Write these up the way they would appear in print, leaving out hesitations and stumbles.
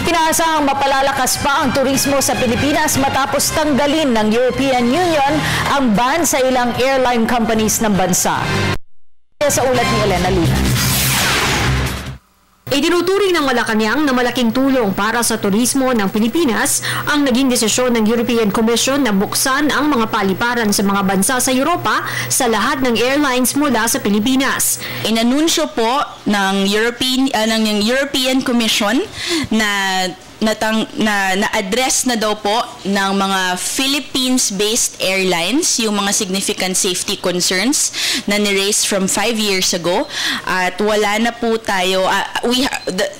Inaasahang mapalalakas pa ang turismo sa Pilipinas matapos tanggalin ng European Union ang ban sa ilang airline companies ng bansa. Sa ulat ni Elena Luna. Itinuturing ng Malacanang na malaking tulong para sa turismo ng Pilipinas ang naging desisyon ng European Commission na buksan ang mga paliparan sa mga bansa sa Europa sa lahat ng airlines mula sa Pilipinas. Inanunsyo po ng European Commission na na-address na daw po ng mga Philippines-based airlines yung mga significant safety concerns na ni-raise from 5 years ago, at wala na po tayo,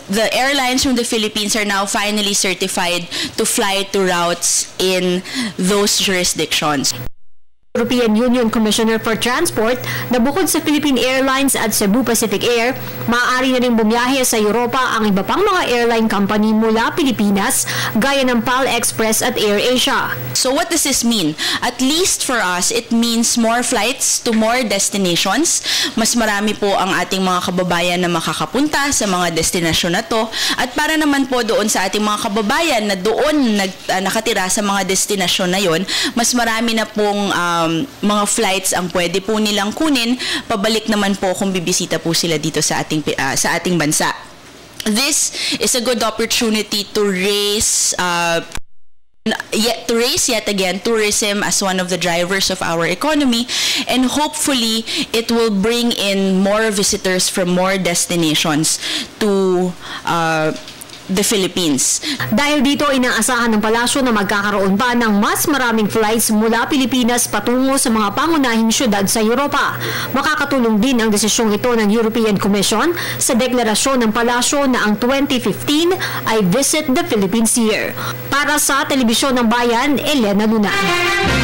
the airlines from the Philippines are now finally certified to fly to routes in those jurisdictions. European Union Commissioner for Transport na bukod sa Philippine Airlines at Cebu Pacific Air, maaari na rin bumiyahe sa Europa ang iba pang mga airline company mula Pilipinas gaya ng PAL Express at AirAsia. So what does this mean? At least for us, it means more flights to more destinations. Mas marami po ang ating mga kababayan na makakapunta sa mga destinasyon na to. At para naman po doon sa ating mga kababayan na doon nakatira sa mga destinasyon na yon, mas marami na pong mga flights ang pwede po nilang kunin, pabalik naman po kung bibisita po sila dito sa ating bansa. This is a good opportunity to raise yet again tourism as one of the drivers of our economy, and hopefully it will bring in more visitors from more destinations to the Philippines. Dahil dito, inaasahan ng palasyo na magkakaroon pa ng mas maraming flights mula Pilipinas patungo sa mga pangunahing syudad sa Europa. Makakatulong din ang desisyong ito ng European Commission sa deklarasyon ng palasyo na ang 2015 ay Visit the Philippines Year. Para sa Telebisyon ng Bayan, Elena Luna.